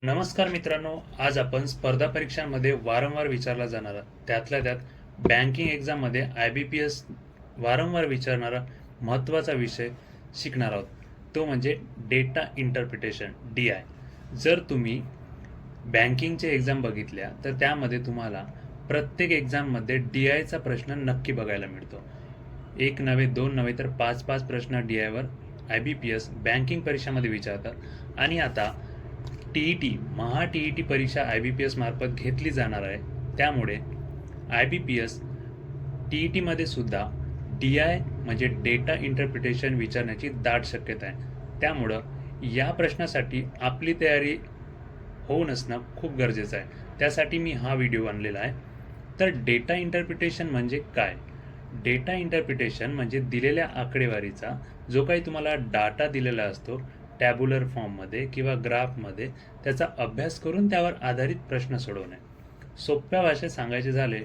नमस्कार मित्रांनो, आज आपण स्पर्धा परीक्षांमध्ये वारंवार विचारला जाणारा त्यातल्या त्यात बँकिंग एक्झाममध्ये IBPS वारंवार विचारणारा महत्त्वाचा विषय शिकणार आहोत. तो म्हणजे डेटा इंटरप्रिटेशन DI. जर तुम्ही बँकिंगचे एक्झाम बघितल्या तर त्यामध्ये तुम्हाला प्रत्येक एक्झाममध्ये DIचा प्रश्न नक्की बघायला मिळतो. एक नव्हे, दोन नव्हे, तर पाच पाच प्रश्न DIवर IBPS बँकिंग परीक्षामध्ये विचारतात. आणि आता TET महा TET परीक्षा IBPS मार्फत घेतली जाणार आहे. त्यामुळे IBPS TET मध्ये सुद्धा DI म्हणजे डेटा इंटरप्रिटेशन विचारण्याची दाट शक्यता आहे. त्यामुळं या प्रश्नासाठी आपली तयारी होऊन असणं खूप गरजेचं आहे. त्यासाठी मी हा व्हिडिओ आणलेला आहे. तर डेटा इंटरप्रिटेशन म्हणजे काय? डेटा इंटरप्रिटेशन म्हणजे दिलेल्या आकडेवारीचा जो काही तुम्हाला डाटा दिलेला असतो टॅब्युलर फॉर्ममध्ये किंवा ग्राफमध्ये, त्याचा अभ्यास करून त्यावर आधारित प्रश्न सोडवणे. सोप्या भाषेत सांगायचे झाले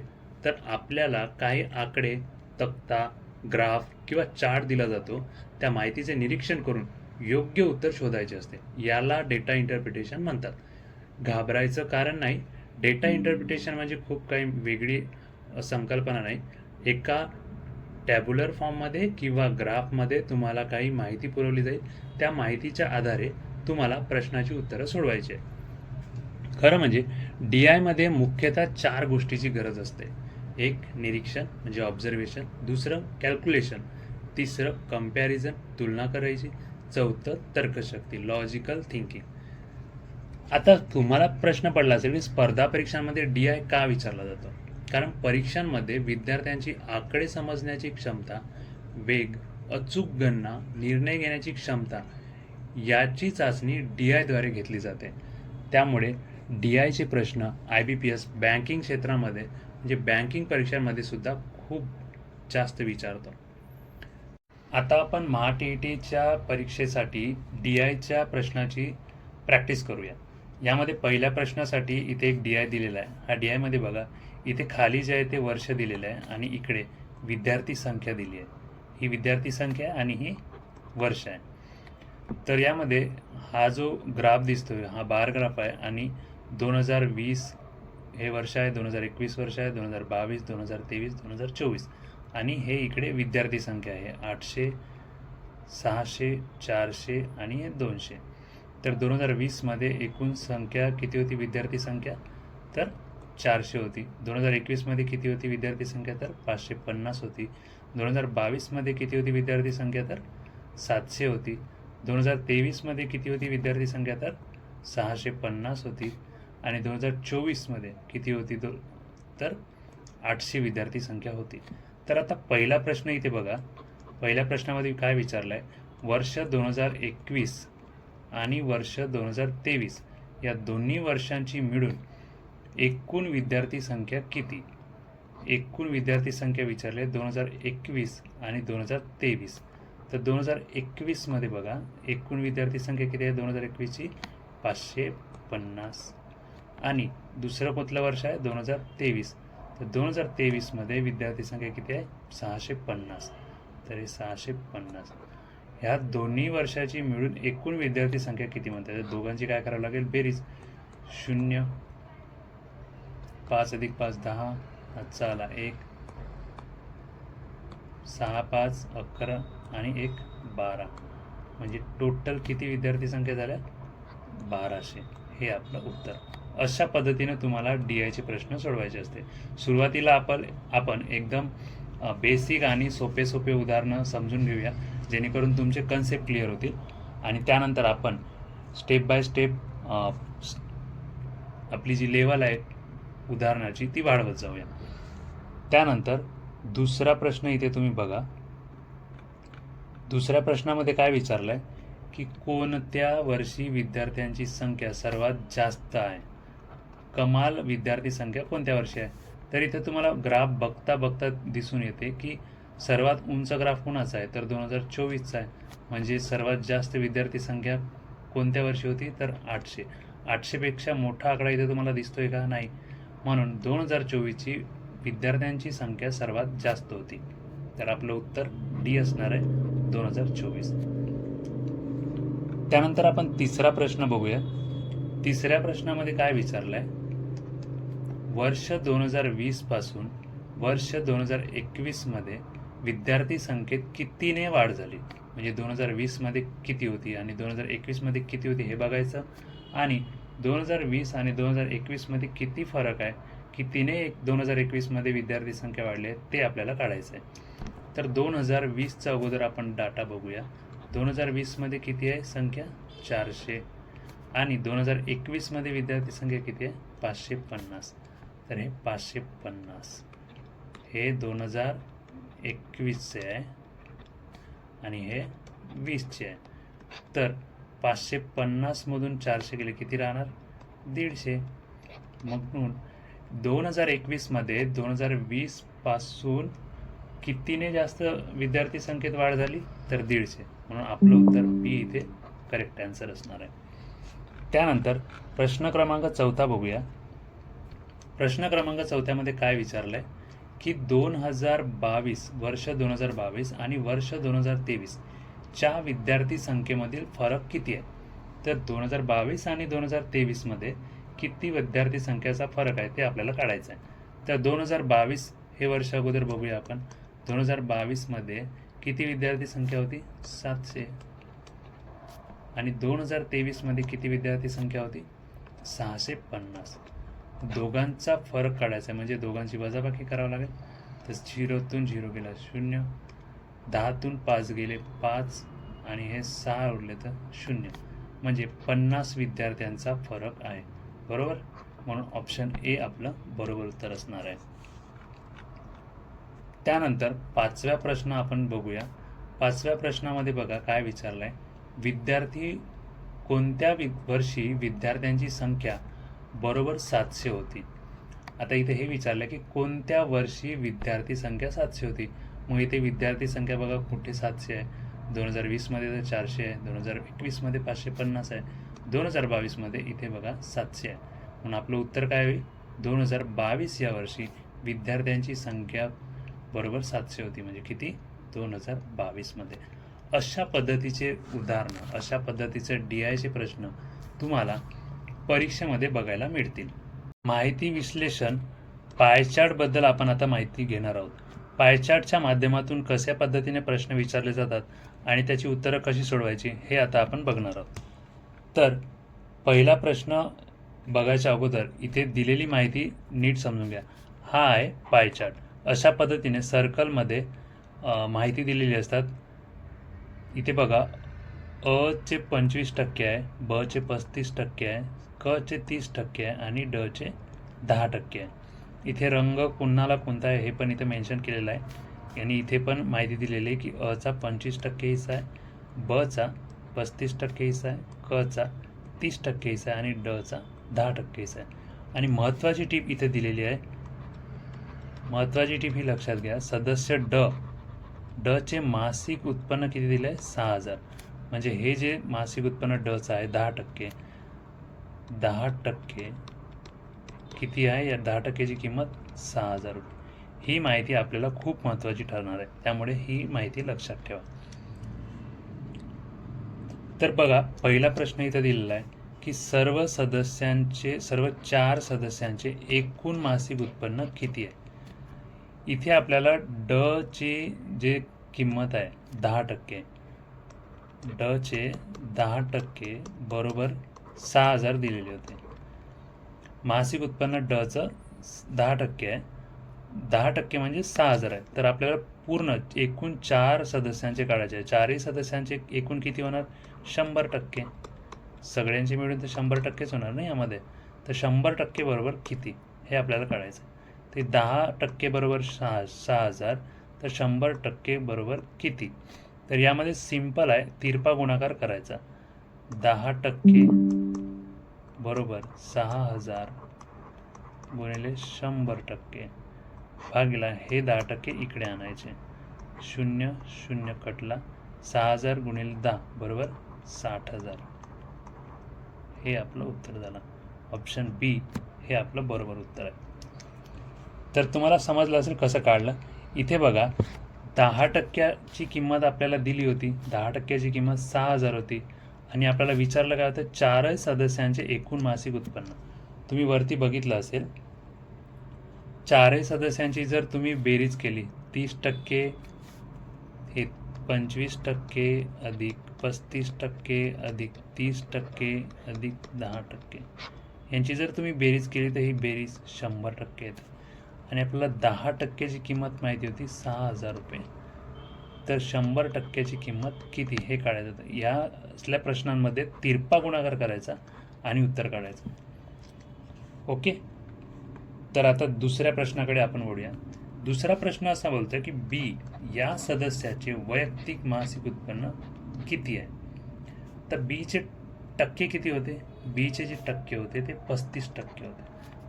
तर आपल्याला काही आकडे, तक्ता, ग्राफ किंवा चार्ट दिला जातो. त्या माहितीचे निरीक्षण करून योग्य उत्तर शोधायचे असते. याला डेटा इंटरप्रिटेशन म्हणतात. घाबरायचं कारण नाही. डेटा इंटरप्रिटेशन म्हणजे खूप काही वेगळी संकल्पना नाही. एका टॅब्युलर फॉर्ममध्ये किंवा ग्राफमध्ये तुम्हाला काही माहिती पुरवली जाईल. त्या माहितीच्या आधारे तुम्हाला प्रश्नाची उत्तरं सोडवायची आहे. खरं म्हणजे DI मध्ये मुख्यतः चार गोष्टीची गरज असते. एक निरीक्षण म्हणजे ऑब्झर्वेशन, दुसरं कॅल्क्युलेशन, तिसरं कंपॅरिझन तुलना करायची, चौथं तर्कशक्ती लॉजिकल थिंकिंग. आता तुम्हाला प्रश्न पडला असेल की स्पर्धा परीक्षांमध्ये DI का विचारला जातो? कारण परीक्षांमध्ये विद्यार्थ्यांची आकडे समजण्याची क्षमता, वेग, अचूक गणना, निर्णय घेण्याची क्षमता याची चाचणी DIद्वारे घेतली जाते. त्यामुळे DIचे प्रश्न IBPS बँकिंग क्षेत्रामध्ये म्हणजे बँकिंग परीक्षांमध्ये सुद्धा खूप जास्त विचारतो. आता आपण महा TETच्या परीक्षेसाठी DIच्या प्रश्नाची प्रॅक्टिस करूया. यामध्ये पहिल्या प्रश्नासाठी इथे एक DI दिलेला आहे. हा DI मध्ये बघा, इथे खाली जे आहे ते वर्ष दिलेलं आहे आणि इकडे विद्यार्थी संख्या दिली आहे. ही विद्यार्थी संख्या आणि ही वर्ष आहे. तर यामध्ये हा जो ग्राफ दिसतोय हा बार ग्राफ आहे आणि 2020 हे वर्ष आहे, 2021 वर्ष आहे, 2022, 2023, 2024 आणि हे इकडे विद्यार्थी संख्या आहे 800, 600, 400 आणि हे 200. तर 2020 मध्ये एकूण संख्या किती होती विद्यार्थी संख्या? तर 400 होती. 2021 मध्ये किती होती विद्यार्थी संख्या? तर 550 होती. 2022 मध्ये किती होती विद्यार्थी संख्या? तर 700 होती. 2023 मध्ये किती होती विद्यार्थी संख्या? तर 650 होती. आणि 2024 मध्ये किती होती? तर 800 विद्यार्थी संख्या होती. तर आता पहिला प्रश्न इथे बघा. पहिल्या प्रश्नामध्ये काय विचारलंय? वर्ष 2021 आणि वर्ष 2023 या दोन्ही वर्षांची मिळून एकूण विद्यार्थी संख्या किती? एकूण विद्यार्थी संख्या विचारले 2021 आणि 2023. तर 2021 मध्ये बघा एकूण विद्यार्थी संख्या किती आहे 2021ची? 550. आणि दुसरं कुठलं वर्ष आहे? 2023. तर 2023 मध्ये विद्यार्थी संख्या किती आहे? 650. तर हे 650. ह्या दोन्ही वर्षाची मिळून एकूण विद्यार्थी संख्या किती म्हणतात? तर दोघांची काय करावं लागेल? बेरीज. 0, 5 अधिक 5 10, हातचा आला 1, 6 5 11 आणि 1 12. म्हणजे टोटल किती विद्यार्थी संख्या झाल्या? 1200. हे आपलं उत्तर. अशा पद्धतीने तुम्हाला DIचे प्रश्न सोडवायचे असते. सुरुवातीला आपण एकदम बेसिक आणि सोपे सोपे उदाहरणं समजून घेऊया जेणेकरून तुमचे कन्सेप्ट क्लिअर होतील. आणि त्यानंतर आपण स्टेप बाय स्टेप आपली जी लेवल आहे उदाहरणाची ती वाढवत जाऊया. त्यानंतर दुसरा प्रश्न इथे तुम्ही बघा. दुसऱ्या प्रश्नामध्ये काय विचारलंय की कोणत्या वर्षी विद्यार्थ्यांची संख्या सर्वात जास्त आहे? कमाल विद्यार्थी संख्या कोणत्या वर्षी आहे? तर इथे तुम्हाला ग्राफ बघता बघता दिसून येते की सर्वात उंच ग्राफ कोणाचा आहे? तर 2024चा आहे. म्हणजे सर्वात जास्त विद्यार्थी संख्या कोणत्या वर्षी होती? तर 800. 800 पेक्षा मोठा आकडा इथे तुम्हाला दिसतोय का? नाही. म्हणून 2024ची विद्यार्थ्यांची संख्या सर्वात जास्त होती. तर आपलं उत्तर D असणार आहे 2024. त्यानंतर आपण तिसरा प्रश्न बघूया. तिसऱ्या प्रश्नामध्ये काय विचारलंय, वर्ष 2020 पासून वर्ष 2021 मध्ये विद्यार्थी संख्येत कितीने वाढ झाली, म्हणजे 2020 मध्ये किती होती आणि 2021 मध्ये किती होती हे बघायचं, आणि 2020 आणि 2021 मध्ये किती फरक आहे, कितीने 2021 मध्ये विद्यार्थी संख्या वाढली आहे ते आपल्याला काढायचं आहे. तर 2020चा अगोदर आपण डाटा बघूया. 2020 मध्ये किती आहे संख्या, 400, आणि 2021 मध्ये विद्यार्थी संख्या किती आहे, 550. तर हे 550 हे 2021चे आहे आणि हे 20चे आहे. तर 550 मधून 400 गेले किती राहणार, 150. मग 2021 मध्ये 2020 पासून कितीने जास्त विद्यार्थी संख्येत वाढ झाली, तर 150. म्हणून आपलं उत्तर बी इथे करेक्ट आन्सर असणार आहे. त्यानंतर प्रश्न क्रमांक 4 बघूया. प्रश्न क्रमांक 4मध्ये काय विचारलंय की 2022 वर्ष 2022 आणि वर्ष 2023 च्या विद्यार्थी संख्येमधील फरक किती आहे. तर 2022 आणि 2023 मध्ये किती विद्यार्थी संख्येचा फरक आहे ते आपल्याला काढायचं आहे. तर 2022 हे वर्ष अगोदर बघूया आपण. 2022 मध्ये किती विद्यार्थी संख्या होती, 700, आणि 2023 मध्ये किती विद्यार्थी संख्या होती, 650. दोघांचा फरक काढायचा आहे, म्हणजे दोघांची वजाबाकी करावं लागेल. तर 0तून 0 गेला 0, 10तून 5 गेले 5, आणि हे 6 उरले तर 0, म्हणजे 50 विद्यार्थ्यांचा फरक आहे. बरोबर, म्हणून ऑप्शन ए आपलं बरोबर उत्तर असणार आहे. त्यानंतर 5व्या प्रश्न आपण बघूया. 5व्या प्रश्नामध्ये बघा काय विचारलंय, विद्यार्थी कोणत्या वर्षी विद्यार्थ्यांची संख्या बरोबर 700 होती. आता इथे हे विचारलं की कोणत्या वर्षी विद्यार्थी संख्या 700 होती. मग इथे विद्यार्थी संख्या बघा कुठे 700 आहे, 2020 मध्ये तर 400 आहे, 2021 मध्ये 550 आहे, 2022 मध्ये इथे बघा 700 आहे. म्हणून आपलं उत्तर काय होईल, 2022 या वर्षी विद्यार्थ्यांची संख्या बरोबर 700 होती, म्हणजे किती, 2022 मध्ये. अशा पद्धतीचे उदाहरणं, अशा पद्धतीचे DIचे प्रश्न तुम्हाला परीक्षेमध्ये बघायला मिळतील. माहिती विश्लेषण पायचार्ट बद्दल आपण आता माहिती घेणार आहोत. पायचार्टच्या माध्यमातून कशा पद्धतीने प्रश्न विचारले जातात आणि त्याची उत्तरं कशी सोडवायची हे आता आपण बघणार आहोत. तर पहिला प्रश्न बघायच्या अगोदर इथे दिलेली माहिती नीट समजून घ्या. हा आहे पायचार्ट. अशा पद्धतीने सर्कलमध्ये माहिती दिलेली असतात. इथे बघा अ चे 25% आहे, ब चे 35% आहे, क चे 30% आहे आणि ड चे 10% आहे. इथे रंग कुणाला कोणता आहे हे पण इथे मेन्शन केलेलं आहे. आणि इथे पण माहिती दिलेली आहे की अ चा 25% हिस्सा आहे, ब चा 35% हिस्सा आहे, क चा 30% हिस्सा आहे आणि ड चा 10% हिस्सा आहे. आणि महत्त्वाची टीप इथे दिलेली आहे. महत्त्वाची टीप ही लक्षात घ्या. सदस्य ड चे मासिक उत्पन्न किती दिलं आहे, 6000. म्हणजे हे जे मासिक उत्पन्न डचं आहे 10%, 10% किती आहे, या 10%ची किंमत 6000 रुपये. ही माहिती आपल्याला खूप महत्त्वाची ठरणार आहे, त्यामुळे ही माहिती लक्षात ठेवा. तर बघा पहिला प्रश्न इथं दिलेला आहे की सर्व 4 सदस्यांचे एकूण मासिक उत्पन्न किती आहे. इथे आपल्याला ड ची जे किंमत आहे 10%, ड चे 10% बरोबर 6000 दिलेले होते. मासिक उत्पन्न ड चं 10% आहे, 10% म्हणजे 6000 आहे. तर आपल्याला पूर्ण एकूण 4 सदस्यांचे काढायचे आहे. 4ही सदस्यांचे एकूण किती होणार, 100%. सगळ्यांचे मिळून तर 100%च होणार नाही यामध्ये. तर 100% बरोबर किती हे आपल्याला काढायचं आहे. ते 10% बरोबर 6000, तर 100% बरोबर किती. तर यामध्ये सिंपल आहे, तिरपा गुणाकार करायचा. 10% बरोबर 6000 गुणिले 100% भागिला हे 10% इकडे आणायचे. 0 0 कटला, 6000 गुणिले 10 बरोबर 60000. हे आपलं उत्तर झालं. ऑप्शन बी हे आपलं बरोबर उत्तर आहे. तर तुम्हाला समजलं असेल कसं काढलं. इथे बघा 10%ची किंमत आपल्याला दिली होती, 10%ची किंमत 6000 होती. आणि आपल्याला विचारलं काय होतं, 4 सदस्यांचे एकूण मासिक उत्पन्न. तुम्ही वरती बघितलं असेल, 4 सदस्यांची जर तुम्ही बेरीज केली, 30% हे 25% अधिक 35% अधिक 30% अधिक 10% यांची जर तुम्ही बेरीज केली तर ही बेरीज 100% येते. आणि आपल्याला 10%ची किंमत माहिती होती 6,000 रुपये. तर 100%ची किंमत किती हे काढायचं होतं. या असल्या प्रश्नांमध्ये तिरपा गुणाकार करायचा आणि उत्तर काढायचं. ओके, तर आता दुसऱ्या प्रश्नाकडे आपण वळूया. दुसरा प्रश्न असा बोलतो की बी या सदस्याचे वैयक्तिक मासिक उत्पन्न किती आहे. तर बीचे टक्के किती होते, बीचे जे टक्के होते ते 35% होते.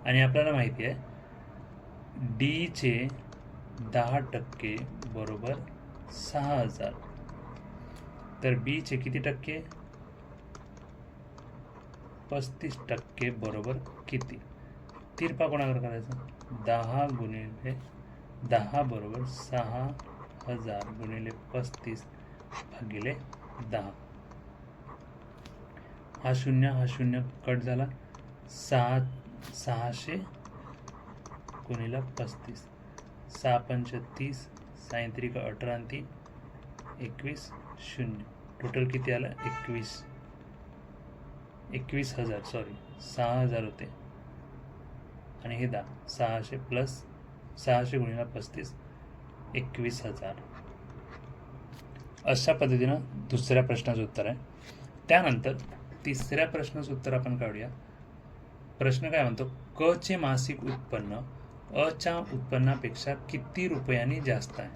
आणि आपल्याला माहिती आहे डीचे 10% बरोबर 6,000. तर बीचे किती टक्के, 35% बरोबर किती. तिरपा गुणाकार करायचा, 10 गुणिले 10 बरोबर 6,000 गुणिले 35 भागिले 10. हा शून्य कट झाला, 600 गुणिले 35, 6 पंच 30, 6 त्रिक 18 आणि 3 21, 0. टोटल किती आलं, 21,000 सॉरी 6,000 होते. आणि हे 10, 600 प्लस 600 गुणिले 35, 21,000. अशा पद्धतीनं दुसऱ्या प्रश्नाचं उत्तर आहे. त्यानंतर तिसऱ्या प्रश्नाचं उत्तर आपण काढूया. प्रश्न काय म्हणतो, क चे मासिक उत्पन्न अ च्या उत्पन्नापेक्षा किती रुपयांनी जास्त आहे.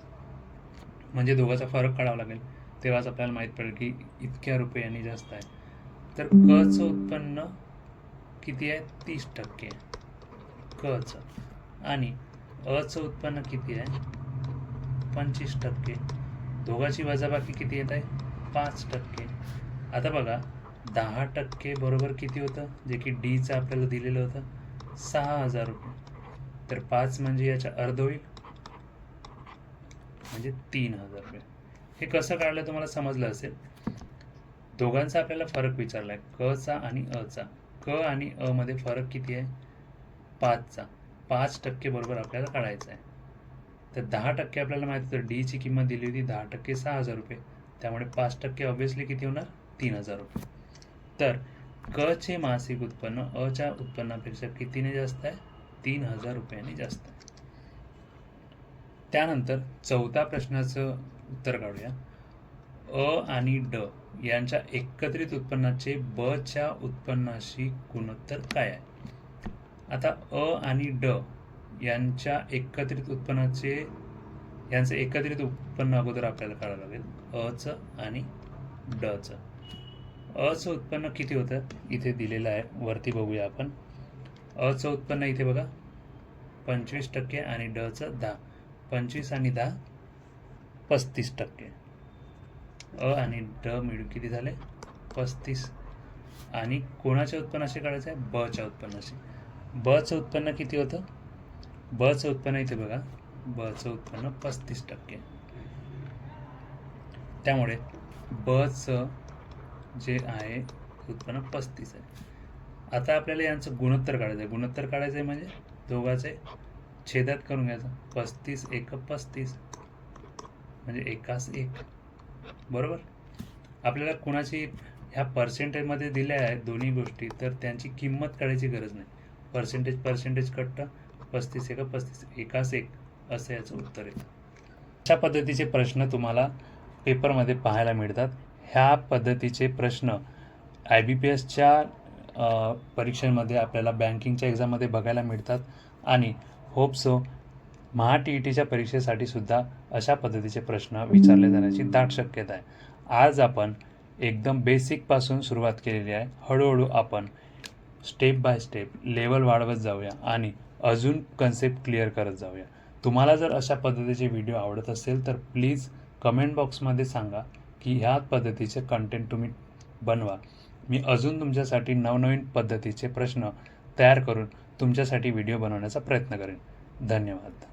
म्हणजे दोघांचा फरक काढावा लागेल, तेव्हाच आपल्याला माहीत पडेल की इतक्या रुपयांनी जास्त आहे. तर क चं उत्पन्न किती आहे, 30% क चं. आणि अ चं उत्पन्न किती आहे, 25%. दोघांची वजाबाकी किती येत आहे, 5%. आता बघा 10% बरोबर किती होतं, जे की डीचं आपल्याला दिलेलं होतं 6,000 रुपये. तर 5 म्हणजे याच्या अर्ध होईल, म्हणजे 3,000 रुपये. हे कसं काढलं तुम्हाला समजलं असेल. दोघांचा आपल्याला फरक विचारला आहे, क चा आणि अ चा. क आणि अ मध्ये फरक किती आहे, 5चा. 5% बरोबर आपल्याला काढायचं आहे. तर 10% आपल्याला माहिती होतं, डीची किंमत दिली होती 10% 6,000 रुपये. त्यामुळे 5% ऑब्व्हियसली किती होणार, 3,000 रुपये. तर क चे मासिक उत्पन्न अ च्या उत्पन्नापेक्षा कितीने जास्त आहे, 3,000 रुपयांनी जास्त आहे. त्यानंतर चौथ्या प्रश्नाचं उत्तर काढूया. अ आणि ड यांच्या एकत्रित उत्पन्नाचे ब च्या उत्पन्नाशी गुणोत्तर काय आहे. आता अ आणि ड यांच्या एकत्रित उत्पन्नाचे यांचं एकत्रित उत्पन्न अगोदर आपल्याला काढावं लागेल, अ चं आणि ड चं. अ चं उत्पन्न किती होतं, इथे दिलेलं आहे, वरती बघूया आपण. अ चं उत्पन्न इथे बघा 25% आणि ड चं 10. 25 आणि 10 35%. अ आणि ड मिळून किती झाले, 35. आणि कोणाच्या उत्पन्नाशी काढायचं आहे, ब च्या उत्पन्नाशी. ब चं उत्पन्न किती होतं, ब चं उत्पन्न इथे बघा, ब चं उत्पन्न 35%. त्यामुळे ब चं जे आहे उत्पन्न 35 आहे. आता आपल्याला यांचं गुणोत्तर काढायचं आहे. गुणोत्तर काढायचं आहे म्हणजे दोघांचे छेदात करून घ्यायचं. 35 एक 35 म्हणजे एकास एक, बरोबर. आपल्याला कोणाची ह्या पर्सेंटेजमध्ये दिल्या आहेत दोन्ही गोष्टी, तर त्यांची किंमत काढायची गरज नाही. पर्सेंटेज कट्ट 35 एक 35 एकास एक असं याचं उत्तर आहे. अशा पद्धतीचे प्रश्न तुम्हाला पेपरमध्ये पाहायला मिळतात. ह्या पद्धतीचे प्रश्न IBPSच्या परीक्षांमध्ये आपल्याला बँकिंगच्या एक्झाममध्ये बघायला मिळतात. आणि होप सो TETच्या परीक्षेसाठी सुद्धा अशा पद्धतीचे प्रश्न विचारले जाण्याची दाट शक्यता आहे. आज आपण एकदम बेसिकपासून सुरुवात केलेली आहे. हळूहळू आपण स्टेप बाय स्टेप लेवल वाढवत जाऊया आणि अजून कन्सेप्ट क्लिअर करत जाऊया. तुम्हाला जर अशा पद्धतीचे व्हिडिओ आवडत असेल तर प्लीज कमेंट बॉक्समध्ये सांगा की ह्या पद्धतीचे कंटेंट तुम्ही बनवा. मी अजून तुमच्यासाठी नवनवीन पद्धतीचे प्रश्न तयार करून तुमच्यासाठी व्हिडिओ बनवण्याचा प्रयत्न करेन. धन्यवाद.